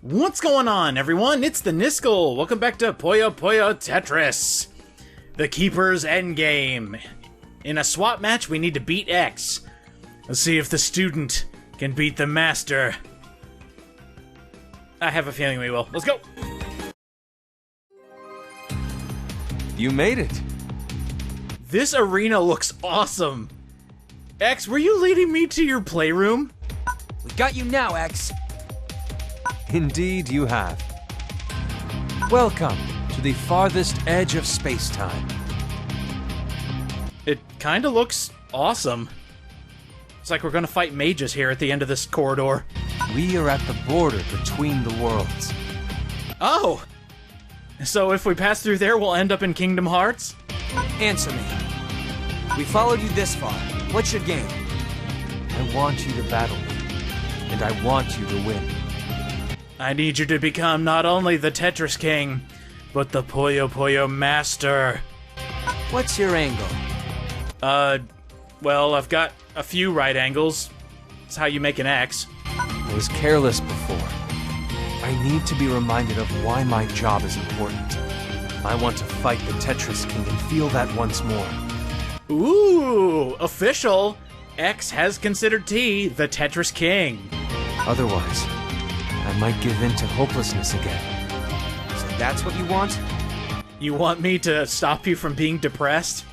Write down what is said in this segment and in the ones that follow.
What's going on, everyone? It's the Niskel. Welcome back to Puyo Puyo Tetris, the Keeper's Endgame. In a swap match, we need to beat X. Let's see if the student can beat the master. I have a feeling we will. Let's go! You made it. This arena looks awesome. X, were you leading me to your playroom? We got you now, X. Indeed you have. Welcome to the farthest edge of space-time. It kinda looks awesome. It's like we're gonna fight mages here at the end of this corridor. We are at the border between the worlds. Oh! So if we pass through there, we'll end up in Kingdom Hearts? Answer me. We followed you this far. What's your game? I want you to battle me, and I want you to win. I need you to become not only the Tetris King, but the Puyo Puyo Master. What's your angle? Well, I've got a few right angles. It's how you make an X. I was careless before. I need to be reminded of why my job is important. I want to fight the Tetris King and feel that once more. Ooh, official! X has considered T the Tetris King. Otherwise, I might give in to hopelessness again. So that's what you want? You want me to stop you from being depressed?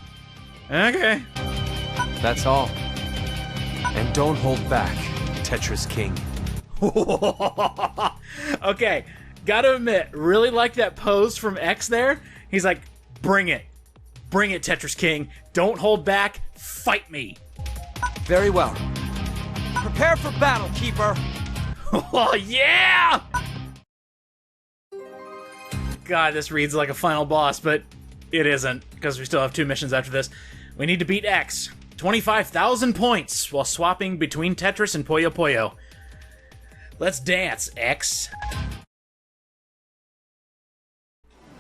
Okay. That's all. And don't hold back, Tetris King. Okay, gotta admit, really like that pose from X there. He's like, bring it. Bring it, Tetris King. Don't hold back. Fight me. Very well. Prepare for battle, Keeper. Oh, yeah! God, this reads like a final boss, but it isn't, because we still have 2 missions after this. We need to beat X. 25,000 points while swapping between Tetris and Puyo Puyo. Let's dance, X.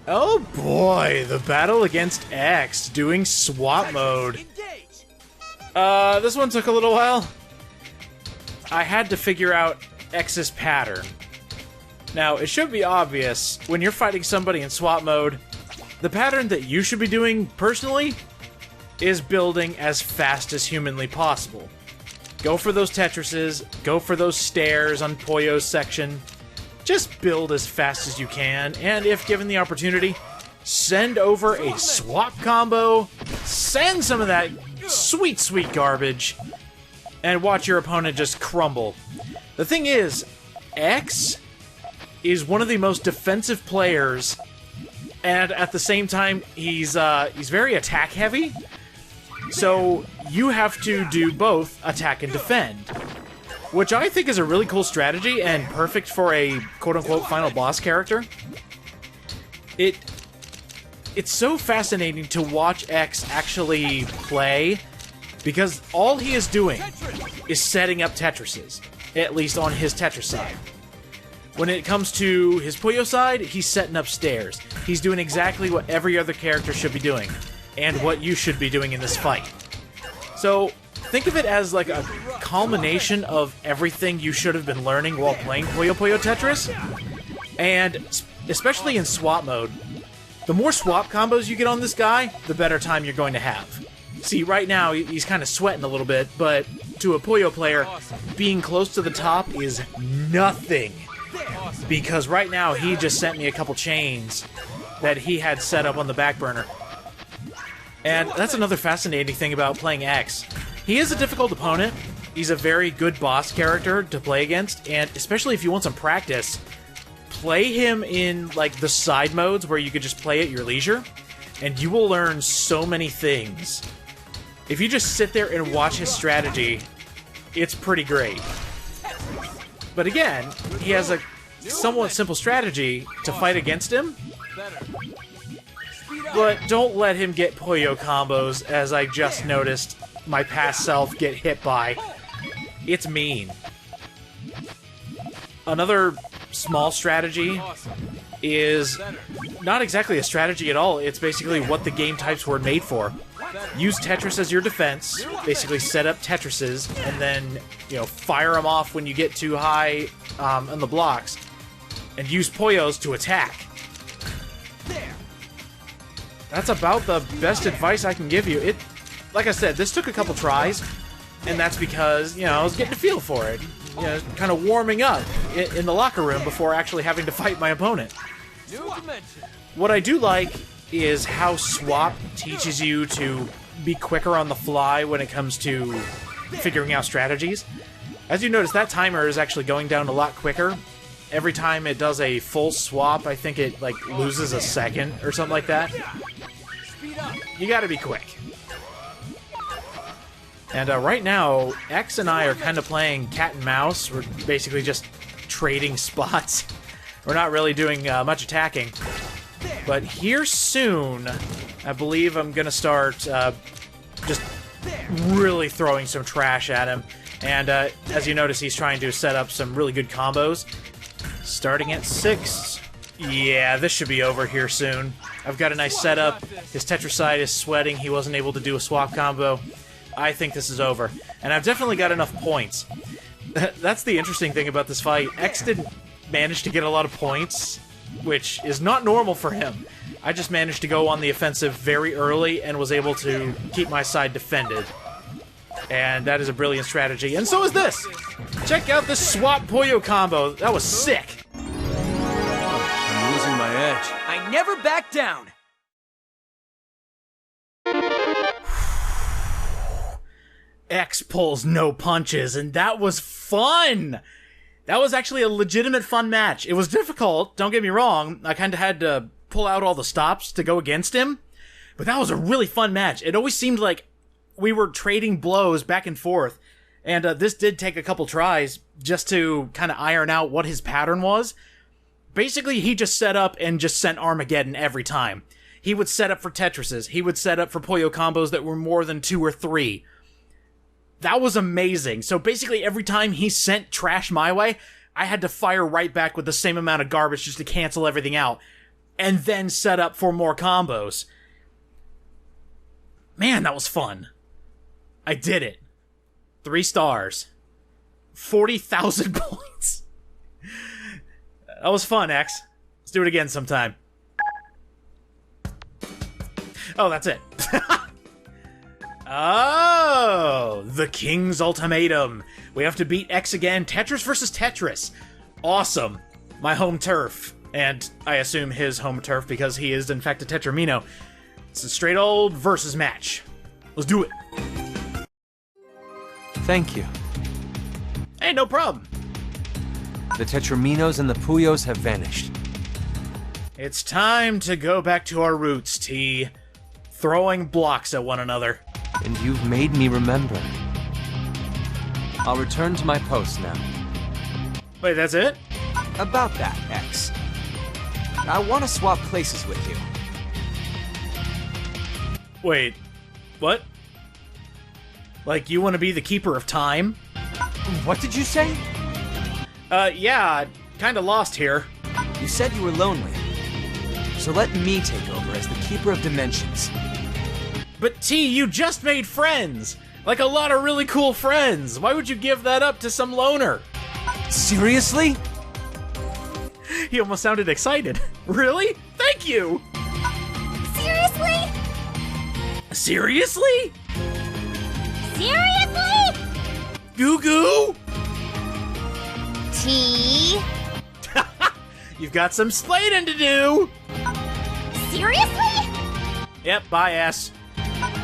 Oh boy, the battle against X, doing swap mode. This one took a little while. I had to figure out X's pattern. Now, it should be obvious, when you're fighting somebody in swap mode, the pattern that you should be doing, personally, is building as fast as humanly possible. Go for those Tetrises, go for those stairs on Puyo's section. Just build as fast as you can, and if given the opportunity, send over a swap combo, send some of that sweet, sweet garbage, and watch your opponent just crumble. The thing is, X is one of the most defensive players, and at the same time, he's very attack heavy. So you have to do both attack and defend, which I think is a really cool strategy and perfect for a quote-unquote final boss character. It's so fascinating to watch X actually play, because all he is doing is setting up Tetrises, at least on his Tetris side. When it comes to his Puyo side, he's setting up stairs. He's doing exactly what every other character should be doing, and what you should be doing in this fight. So, think of it as like a culmination of everything you should have been learning while playing Puyo Puyo Tetris, and especially in swap mode, the more swap combos you get on this guy, the better time you're going to have. See, right now, he's kind of sweating a little bit, but to a Puyo player, being close to the top is nothing. Because right now, he just sent me a couple chains that he had set up on the back burner. And that's another fascinating thing about playing X. He is a difficult opponent. He's a very good boss character to play against, and especially if you want some practice, play him in like the side modes where you could just play at your leisure, and you will learn so many things. If you just sit there and watch his strategy, it's pretty great. But again, he has a somewhat simple strategy to fight against him. But don't let him get Puyo combos, as I just noticed my past self get hit by. It's mean. Another small strategy is not exactly a strategy at all. It's basically what the game types were made for. Use Tetris as your defense, basically set up Tetrises, and then, you know, fire them off when you get too high on the blocks. and use Puyo's to attack. That's about the best advice I can give you. Like I said, this took a couple tries, and that's because, I was getting a feel for it. Kind of warming up in the locker room before actually having to fight my opponent. What I do like is how Swap teaches you to be quicker on the fly when it comes to figuring out strategies. As you notice, that timer is actually going down a lot quicker. Every time it does a full swap, I think it loses a second or something like that. You gotta be quick. And right now, X and I are kind of playing cat and mouse. We're basically just trading spots. We're not really doing much attacking. But here soon, I believe I'm gonna start just really throwing some trash at him. And as you notice, he's trying to set up some really good combos. Starting at 6. Yeah, this should be over here soon. I've got a nice setup. His Tetricide is sweating. He wasn't able to do a swap combo. I think this is over. And I've definitely got enough points. That's the interesting thing about this fight. X didn't manage to get a lot of points, which is not normal for him. I just managed to go on the offensive very early and was able to keep my side defended. And that is a brilliant strategy. And so is this! Check out this swap Puyo combo. That was sick. I'm losing my edge. I never back down. X pulls no punches, and that was fun! That was actually a legitimate fun match. It was difficult, don't get me wrong. I kind of had to pull out all the stops to go against him. But that was a really fun match. It always seemed like we were trading blows back and forth. And this did take a couple tries just to kind of iron out what his pattern was. Basically, he just set up and just sent Armageddon every time. He would set up for Tetrises. He would set up for Puyo combos that were more than 2 or 3. That was amazing. So basically, every time he sent trash my way, I had to fire right back with the same amount of garbage just to cancel everything out. And then set up for more combos. Man, that was fun. I did it. 3 stars. 40,000 points. That was fun, X. Let's do it again sometime. Oh, that's it. Oh, the King's Ultimatum. We have to beat X again. Tetris versus Tetris. Awesome. My home turf. And I assume his home turf because he is, in fact, a Tetramino. It's a straight old versus match. Let's do it. Thank you. Hey, no problem. The Tetraminos and the Puyos have vanished. It's time to go back to our roots, T. Throwing blocks at one another. And you've made me remember. I'll return to my post now. Wait, that's it? About that, X. I want to swap places with you. Wait, what? Like, you want to be the keeper of time? What did you say? Yeah, kinda lost here. You said you were lonely. So let me take over as the keeper of dimensions. But T, you just made friends! Like a lot of really cool friends! Why would you give that up to some loner? Seriously? He almost sounded excited. Really? Thank you! Seriously? Seriously? Seriously? Goo goo? T? You've got some splating to do! Seriously? Yep, bye, S.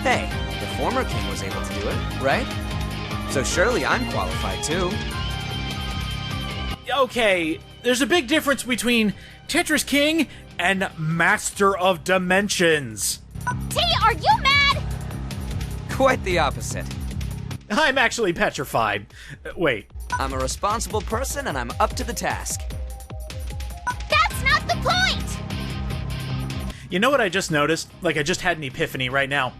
Hey, the former king was able to do it, right? So surely I'm qualified too. Okay, there's a big difference between Tetris King and Master of Dimensions. T, are you mad? Quite the opposite. I'm actually petrified. Wait. I'm a responsible person and I'm up to the task. That's not the point! You know what I just noticed? Like, I just had an epiphany right now.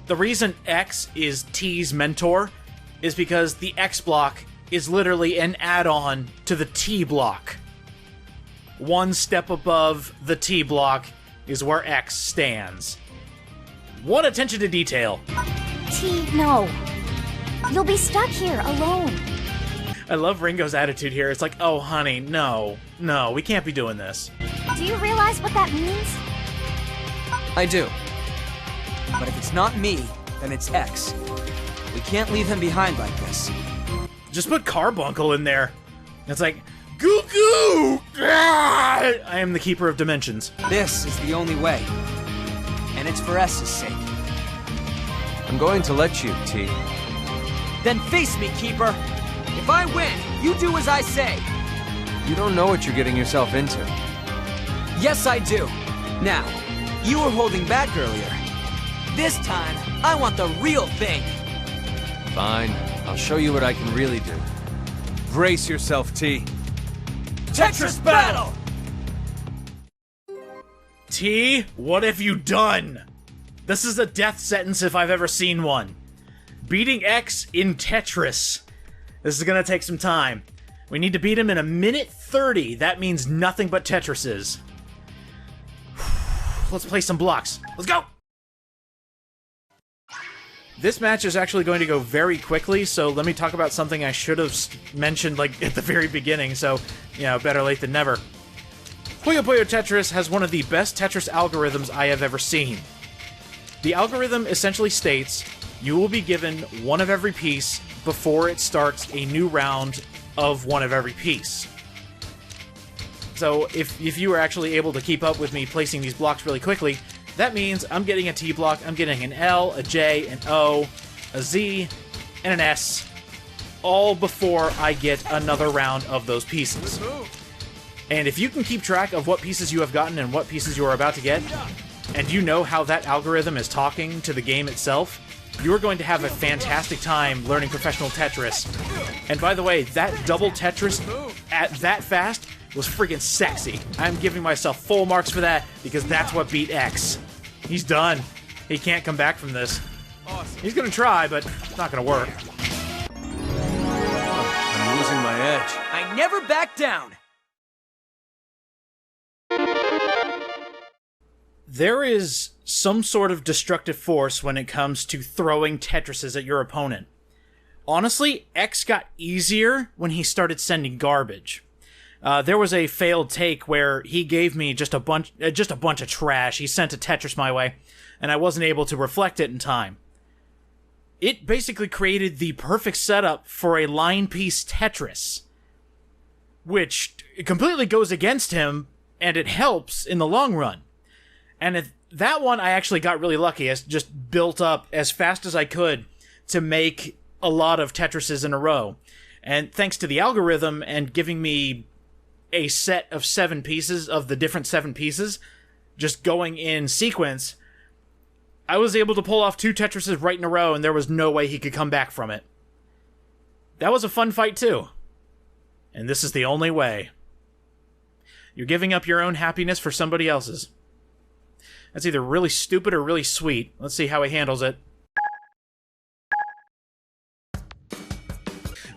The reason X is T's mentor is because the X block is literally an add-on to the T block. One step above the T block is where X stands. What attention to detail. T, no. You'll be stuck here alone. I love Ringo's attitude here. It's like, oh, honey, no, we can't be doing this. Do you realize what that means? I do. But if it's not me, then it's X. We can't leave him behind like this. Just put Carbuncle in there. It's like, goo goo! Ah! I am the keeper of dimensions. This is the only way. And it's for S's sake. I'm going to let you, T. Then face me, Keeper! If I win, you do as I say! You don't know what you're getting yourself into. Yes, I do. Now, you were holding back earlier. This time, I want the real thing! Fine. I'll show you what I can really do. Brace yourself, T. Tetris battle! T, what have you done? This is a death sentence if I've ever seen one. Beating X in Tetris. This is gonna take some time. We need to beat him in 1:30. That means nothing but Tetrises. Let's play some blocks. Let's go! This match is actually going to go very quickly, so let me talk about something I should have mentioned like at the very beginning, so, you know, better late than never. Puyo Puyo Tetris has one of the best Tetris algorithms I have ever seen. The algorithm essentially states you will be given one of every piece before it starts a new round of one of every piece. So if you were actually able to keep up with me placing these blocks really quickly, that means I'm getting a T block, I'm getting an L, a J, an O, a Z, and an S, all before I get another round of those pieces. And if you can keep track of what pieces you have gotten and what pieces you are about to get, and you know how that algorithm is talking to the game itself, you are going to have a fantastic time learning professional Tetris. And by the way, that double Tetris at that fast was freaking sexy. I'm giving myself full marks for that because that's what beat X. He's done. He can't come back from this. He's gonna try, but it's not gonna work. I'm losing my edge. I never back down! There is some sort of destructive force when it comes to throwing Tetrises at your opponent. Honestly, X got easier when he started sending garbage. There was a failed take where he gave me just a bunch of trash. He sent a Tetris my way, and I wasn't able to reflect it in time. It basically created the perfect setup for a line piece Tetris, which completely goes against him, and it helps in the long run. And that one, I actually got really lucky. I just built up as fast as I could to make a lot of Tetrises in a row. And thanks to the algorithm and giving me a set of 7 pieces of the different 7 pieces, just going in sequence, I was able to pull off 2 Tetrises right in a row, and there was no way he could come back from it. That was a fun fight, too. And this is the only way. You're giving up your own happiness for somebody else's. That's either really stupid or really sweet. Let's see how he handles it.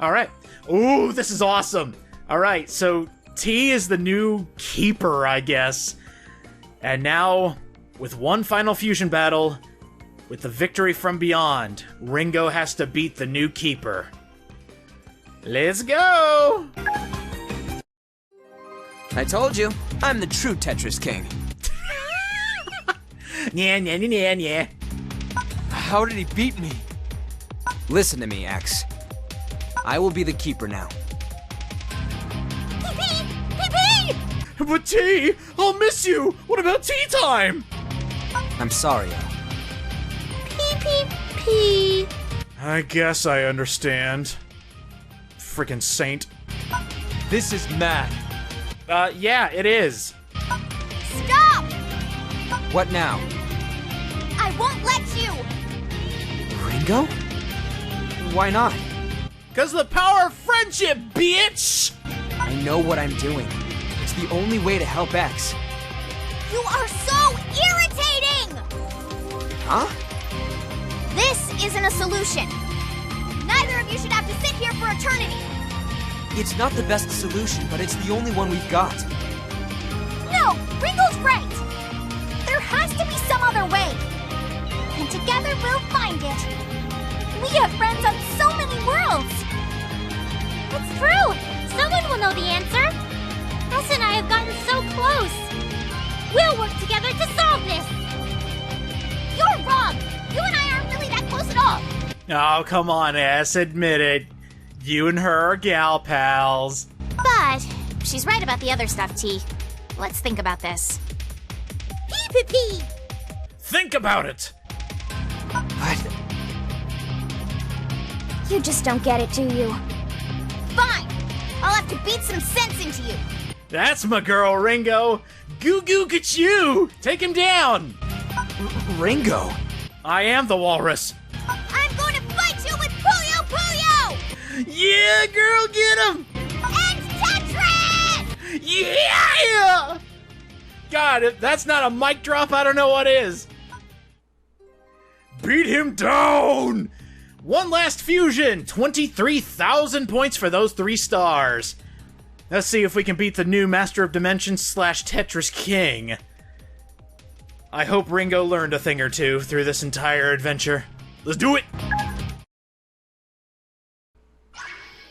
Alright. Ooh, this is awesome! Alright, so T is the new keeper, I guess. And now, with one final fusion battle, with the victory from beyond, Ringo has to beat the new keeper. Let's go! I told you, I'm the true Tetris king. Yeah. How did he beat me? Listen to me, X. I will be the keeper now. Pee-pee! But T, I'll miss you! What about tea time? I'm sorry, Pee. I guess I understand. Frickin' saint. This is mad. Yeah, it is. Stop! What now? I won't let you! Ringo? Why not? 'Cause the power of friendship, bitch! I know what I'm doing. It's the only way to help X. You are so irritating! Huh? This isn't a solution. Neither of you should have to sit here for eternity. It's not the best solution, but it's the only one we've got. No, Ringo's right. There has to be some other way. And together we'll find it. We have friends on so many worlds. Let's true! Someone will know the answer! Tess and I have gotten so close! We'll work together to solve this! You're wrong! You and I aren't really that close at all! Oh, come on, S, admit it. You and her are gal pals. But she's right about the other stuff, T. Let's think about this. Pee-pee-pee! Think about it! What? You just don't get it, do you? Fine! I'll have to beat some sense into you! That's my girl, Ringo! Goo goo gachoo! Take him down! Ringo? I am the walrus. I'm going to fight you with Puyo Puyo! Yeah, girl, get him! And Tetris! Yeah! God, if that's not a mic drop, I don't know what is. Beat him down! One last fusion! 23,000 points for those 3 stars. Let's see if we can beat the new Master of Dimensions / Tetris King. I hope Ringo learned a thing or two through this entire adventure. Let's do it!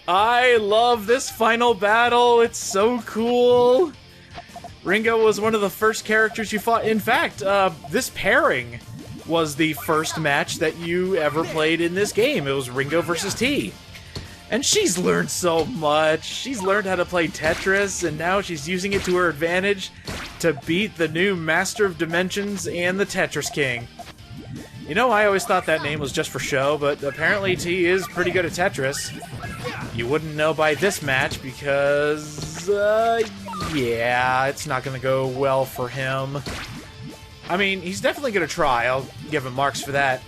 I love this final battle. It's so cool. Ringo was one of the first characters you fought. In fact, this pairing was the first match that you ever played in this game. It was Ringo versus T. And she's learned so much. She's learned how to play Tetris, and now she's using it to her advantage to beat the new Master of Dimensions and the Tetris King. You know, I always thought that name was just for show, but apparently T is pretty good at Tetris. You wouldn't know by this match because, yeah, it's not going to go well for him. I mean, he's definitely going to try. I'll give him marks for that.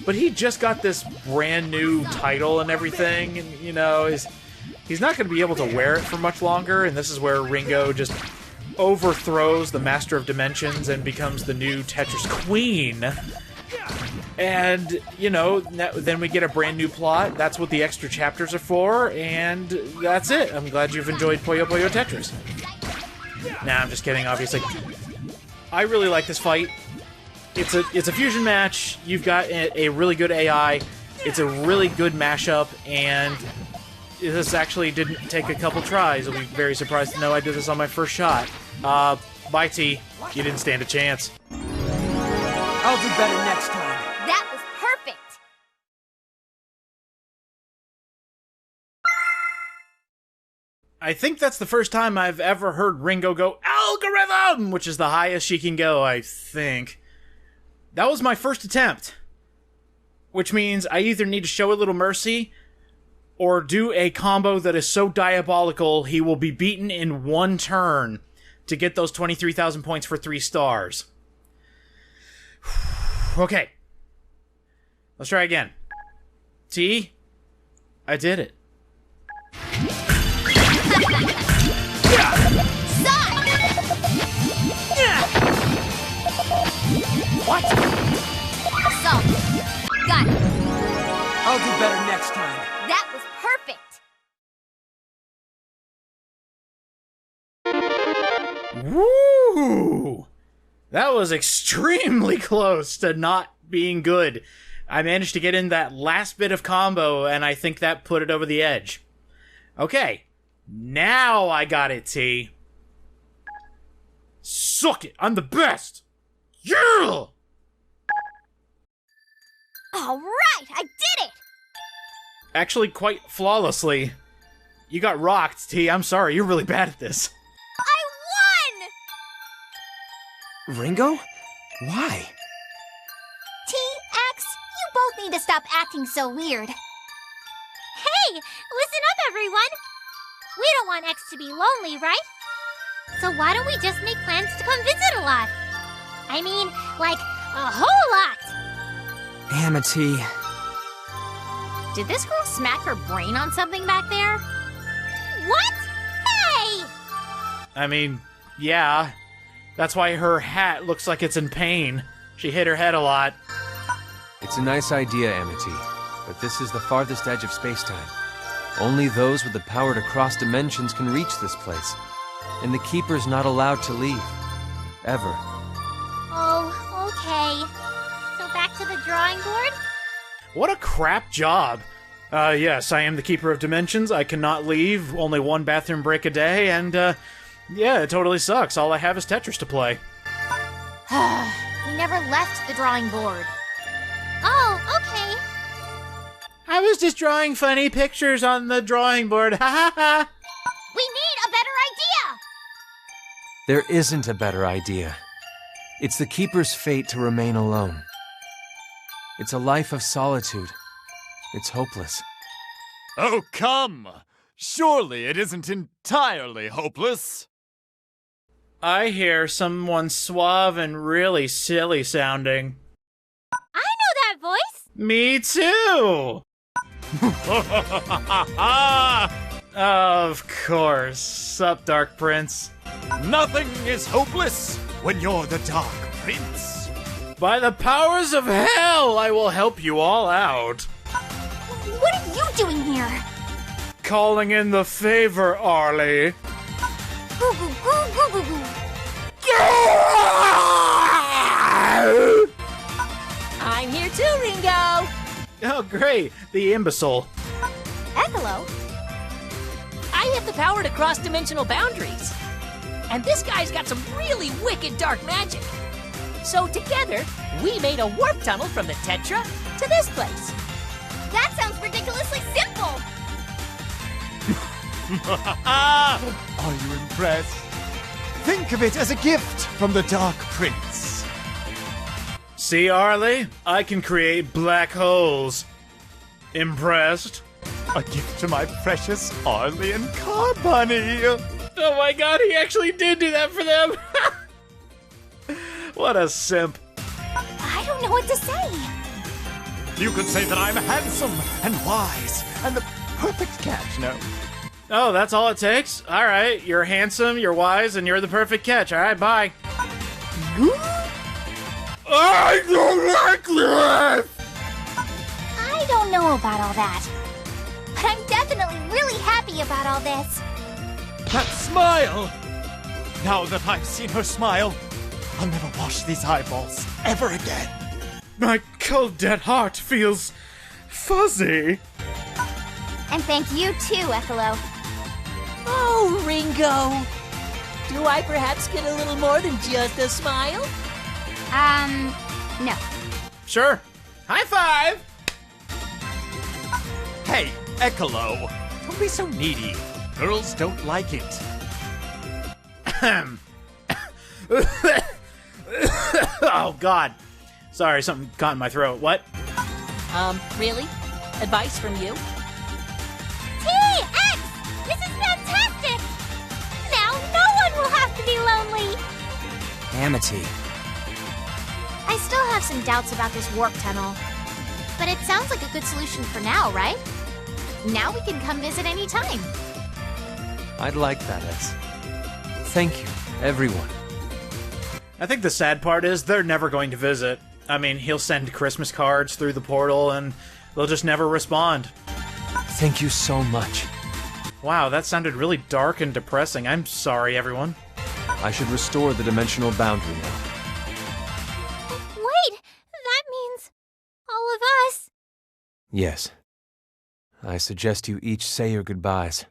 But he just got this brand new title and everything, and, you know, he's not going to be able to wear it for much longer, and this is where Ringo just overthrows the Master of Dimensions and becomes the new Tetris Queen. And, you know, then we get a brand new plot. That's what the extra chapters are for, and that's it. I'm glad you've enjoyed Puyo Puyo Tetris. Nah, I'm just kidding, obviously. I really like this fight. It's a fusion match. You've got a really good AI. It's a really good mashup, and this actually didn't take a couple tries. You'll be very surprised to know I did this on my first shot. Bye, T. You didn't stand a chance. I'll do better next time. That was perfect! I think that's the first time I've ever heard Ringo go algorithm, which is the highest she can go, I think. That was my first attempt, which means I either need to show a little mercy or do a combo that is so diabolical he will be beaten in one turn to get those 23,000 points for 3 stars. Okay. Let's try again. T, I did it. What? So, got it. I'll do better next time. That was perfect! Woo! That was extremely close to not being good. I managed to get in that last bit of combo, and I think that put it over the edge. Okay, now I got it, T. Suck it! I'm the best! Yeah! Alright, I did it! Actually, quite flawlessly. You got rocked, T. I'm sorry, you're really bad at this. I won! Ringo? Why? T, X, you both need to stop acting so weird. Hey, listen up, everyone! We don't want X to be lonely, right? So why don't we just make plans to come visit a lot? I mean, like, a whole lot! Amity. Did this girl smack her brain on something back there? What? Hey! I mean, yeah. That's why her hat looks like it's in pain. She hit her head a lot. It's a nice idea, Amity, but this is the farthest edge of space-time. Only those with the power to cross dimensions can reach this place. And the Keeper's not allowed to leave. Ever. Oh, okay. So back to the drawing board? What a crap job. Yes, I am the Keeper of Dimensions. I cannot leave. Only one bathroom break a day, and, yeah, it totally sucks. All I have is Tetris to play. We never left the drawing board. Oh, okay. I was just drawing funny pictures on the drawing board. Ha ha ha! We need a better idea! There isn't a better idea. It's the Keeper's fate to remain alone. It's a life of solitude. It's hopeless. Oh, come! Surely it isn't entirely hopeless. I hear someone suave and really silly sounding. I know that voice! Me too! Of course. Sup, Dark Prince? Nothing is hopeless when you're the Dark Prince. By the powers of hell, I will help you all out. What are you doing here? Calling in the favor, Arlie. Goo goo goo goo goo goo. I'm here too, Ringo! Oh, great. The imbecile. Ecolo? I have the power to cross dimensional boundaries. And this guy's got some really wicked dark magic. So together, we made a warp tunnel from the Tetra to this place. That sounds ridiculously simple! Are you impressed? Think of it as a gift from the Dark Prince. See, Arlie? I can create black holes. Impressed? A gift to my precious Arlie and Carbunny. Oh my god, he actually did do that for them! What a simp. I don't know what to say. You could say that I'm handsome and wise and the perfect catch, no? Oh, that's all it takes? Alright, you're handsome, you're wise, and you're the perfect catch. Alright, bye. I don't like this! I don't know about all that. But I'm definitely really happy about all this. That smile! Now that I've seen her smile, I'll never wash these eyeballs ever again. My cold dead heart feels fuzzy. And thank you too, Ecolo. Oh, Ringo! Do I perhaps get a little more than just a smile? No. Sure. High five! Hey, Ecolo, don't be so needy. Girls don't like it. Oh, God. Sorry, something got in my throat. What? Really? Advice from you? TX! This is fantastic! Now no one will have to be lonely! Amity. I still have some doubts about this warp tunnel. But it sounds like a good solution for now, right? Now we can come visit anytime. I'd like that, S. Thank you, everyone. I think the sad part is they're never going to visit. I mean, he'll send Christmas cards through the portal and they'll just never respond. Thank you so much. Wow, that sounded really dark and depressing. I'm sorry, everyone. I should restore the dimensional boundary now. Wait! That means all of us. Yes. I suggest you each say your goodbyes.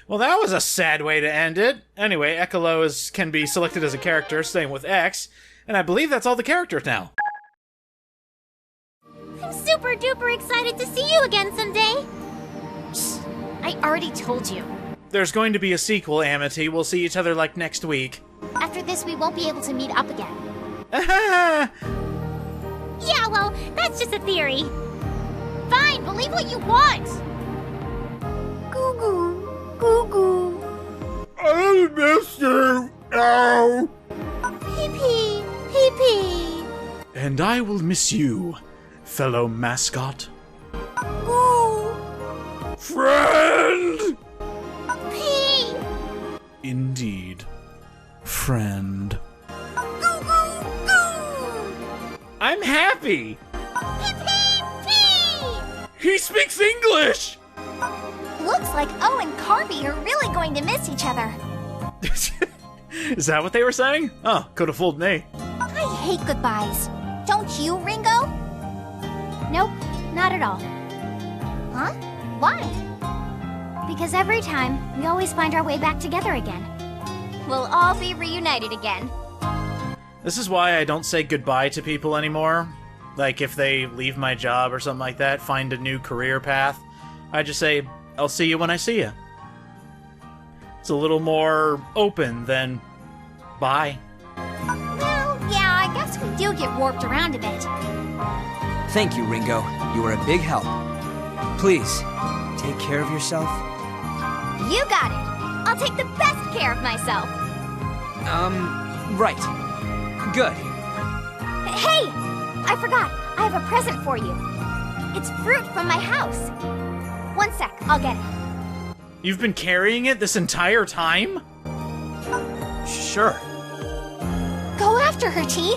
Well, that was a sad way to end it. Anyway, Ecolo can be selected as a character, same with X, and I believe that's all the characters now. I'm super duper excited to see you again someday. Shh, I already told you. There's going to be a sequel, Amity. We'll see each other like next week. After this, we won't be able to meet up again. Ah! Yeah, well, that's just a theory. Fine, believe what you want. Goo goo. Goo goo. I miss you! Ow! Pee pee. Pee pee. And I will miss you, fellow mascot. Goo. Friend! Pee. Indeed. Friend. Goo goo goo. I'm happy! Pee pee pee. He speaks English! Looks like O and Carby are really going to miss each other. Is that what they were saying? Oh, could have fooled me. I hate goodbyes. Don't you, Ringo? not at all. Huh? Why? Because every time, we always find our way back together again. We'll all be reunited again. This is why I don't say goodbye to people anymore. Like, if they leave my job or something like that, find a new career path, I just say, I'll see you when I see you. It's a little more open than bye. Well, yeah, I guess we do get warped around a bit. Thank you, Ringo. You are a big help. Please, take care of yourself. You got it. I'll take the best care of myself. Right. Good. Hey! I forgot. I have a present for you. It's fruit from my house. One sec, I'll get it. You've been carrying it this entire time? Sure. Go after her, T.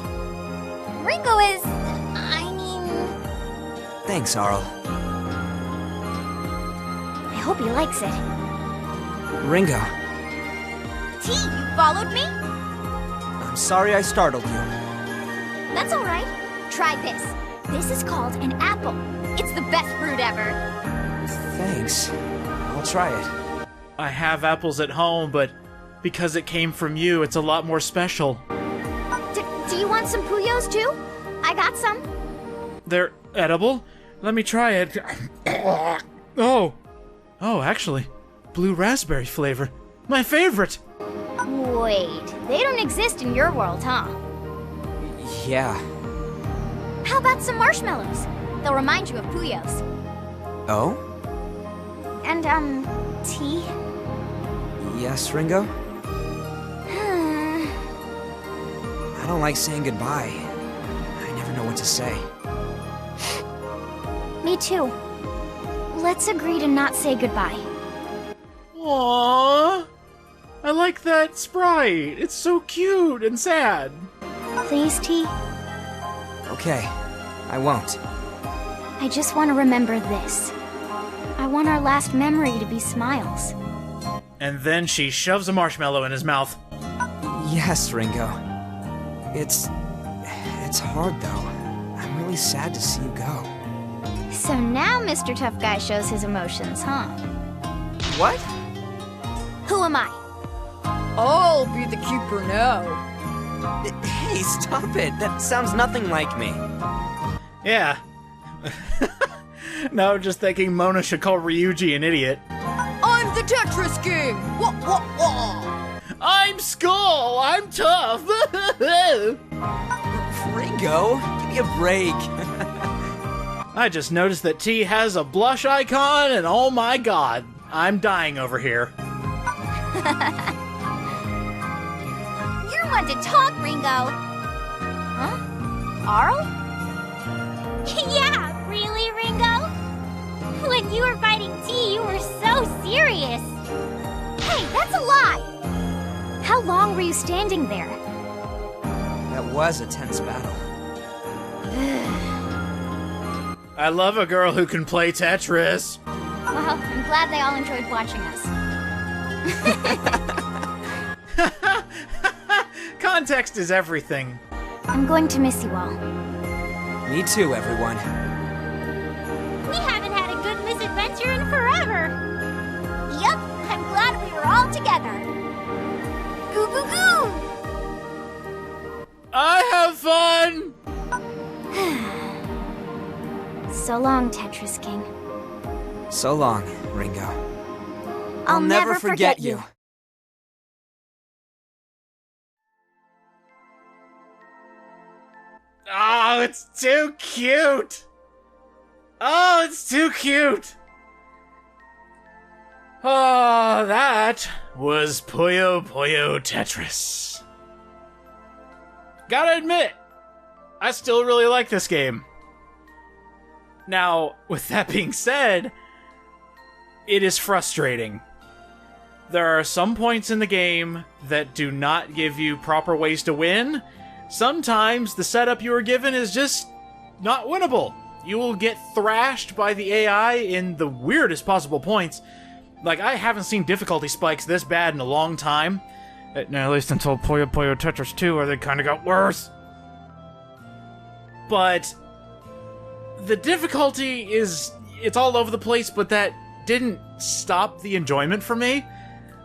Ringo is... Thanks, Arl. I hope he likes it. Ringo, T, you followed me? I'm sorry I startled you. That's alright. Try this. This is called an apple. It's the best fruit ever. Thanks. I'll try it. I have apples at home, but because it came from you, it's a lot more special. Do you want some Puyos too? I got some. They're edible? Let me try it. Oh, actually, blue raspberry flavor. My favorite! Wait, they don't exist in your world, huh? Yeah. How about some marshmallows? They'll remind you of Puyos. Oh? And, tea? Yes, Ringo? I don't like saying goodbye. I never know what to say. Me too. Let's agree to not say goodbye. Aww! I like that sprite. It's so cute and sad. Please, T? Okay, I won't. I just want to remember this. I want our last memory to be smiles. And then she shoves a marshmallow in his mouth. Yes, Ringo. It's hard, though. I'm really sad to see you go. So now Mr. Tough Guy shows his emotions, huh? What? Who am I? I'll be the keeper now. Hey, stop it. That sounds nothing like me. Yeah. Now I'm just thinking Mona should call Ryuji an idiot. I'm the Tetris King! Wah, wah, wah! I'm Skull! I'm tough! Ringo, give me a break. I just noticed that T has a blush icon, and oh my god, I'm dying over here. You're one to talk, Ringo. Huh? Arl? Yeah, really, Ringo? When you were fighting T, you were so serious. Hey, that's a lie! How long were you standing there? That was a tense battle. I love a girl who can play Tetris. Well, I'm glad they all enjoyed watching us. Context is everything. I'm going to miss you all. Me too, everyone. We haven't had a good misadventure in forever. Yup, I'm glad we were all together. Goo goo goo! I have fun! So long, Tetris King. So long, Ringo. I'll never forget you. Oh, it's too cute! Oh, it's too cute! Oh, that was Puyo Puyo Tetris. Gotta admit, I still really like this game. Now, with that being said, it is frustrating. There are some points in the game that do not give you proper ways to win. Sometimes the setup you are given is just not winnable. You will get thrashed by the AI in the weirdest possible points. Like, I haven't seen difficulty spikes this bad in a long time. At least until Puyo Puyo Tetris 2, where they kind of got worse. But The difficulty is, it's all over the place, but that didn't stop the enjoyment for me.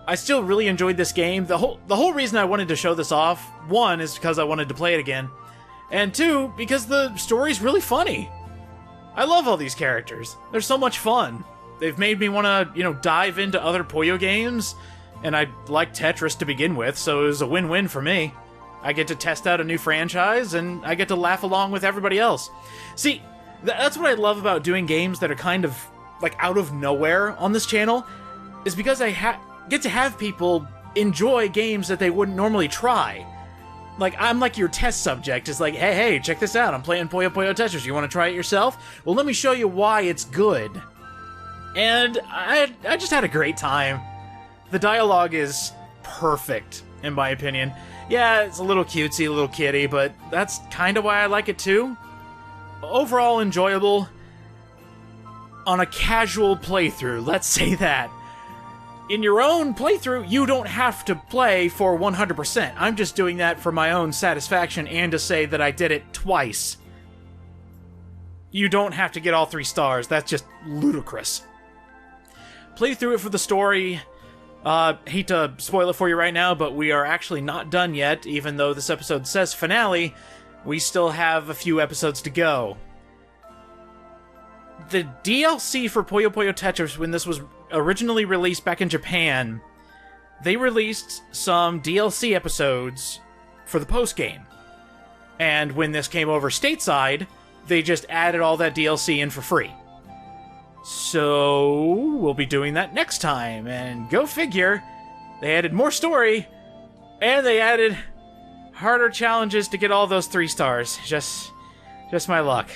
I still really enjoyed this game. The whole reason I wanted to show this off, one, is because I wanted to play it again, and two, because the story's really funny. I love all these characters. They're so much fun. They've made me want to, dive into other Puyo games, and I like Tetris to begin with, so it was a win-win for me. I get to test out a new franchise, and I get to laugh along with everybody else. See, that's what I love about doing games that are kind of, like, out of nowhere on this channel, is because I get to have people enjoy games that they wouldn't normally try. Like, I'm like your test subject. It's like, hey, check this out. I'm playing Puyo Puyo Tetris. You want to try it yourself? Well, let me show you why it's good. And I just had a great time. The dialogue is perfect, in my opinion. Yeah, it's a little cutesy, a little kiddie, but that's kind of why I like it too. Overall enjoyable on a casual playthrough, let's say that. In your own playthrough, you don't have to play for 100%. I'm just doing that for my own satisfaction and to say that I did it twice. You don't have to get all 3 stars. That's just ludicrous. Play through it for the story. Hate to spoil it for you right now, but we are actually not done yet. Even though this episode says finale, we still have a few episodes to go. The DLC for Puyo Puyo Tetris, when this was originally released back in Japan, they released some DLC episodes for the post-game. And when this came over stateside, they just added all that DLC in for free. So, we'll be doing that next time, and go figure, they added more story, and they added harder challenges to get all those 3 stars. Just my luck.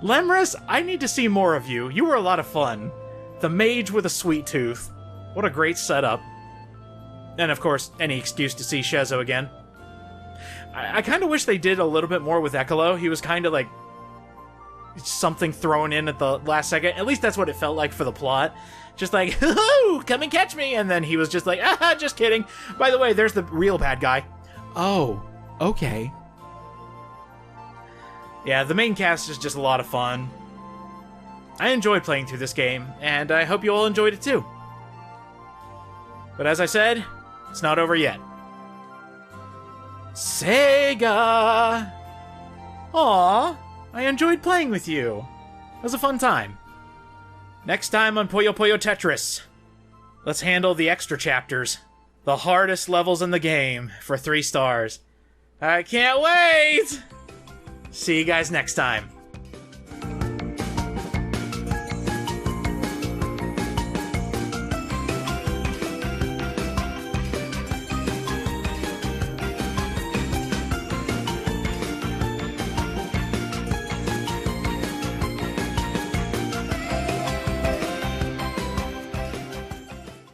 Lemris, I need to see more of you. You were a lot of fun. The mage with a sweet tooth. What a great setup. And of course, any excuse to see Shezo again. I kind of wish they did a little bit more with Ekolo. He was kind of like something thrown in at the last second. At least that's what it felt like for the plot. Just like, hoo-hoo, come and catch me. And then he was just like, just kidding. By the way, there's the real bad guy. Oh, okay. Yeah, the main cast is just a lot of fun. I enjoyed playing through this game, and I hope you all enjoyed it too. But as I said, it's not over yet. Sega! Aw, I enjoyed playing with you. It was a fun time. Next time on Puyo Puyo Tetris, let's handle the extra chapters. The hardest levels in the game for 3 stars. I can't wait! See you guys next time.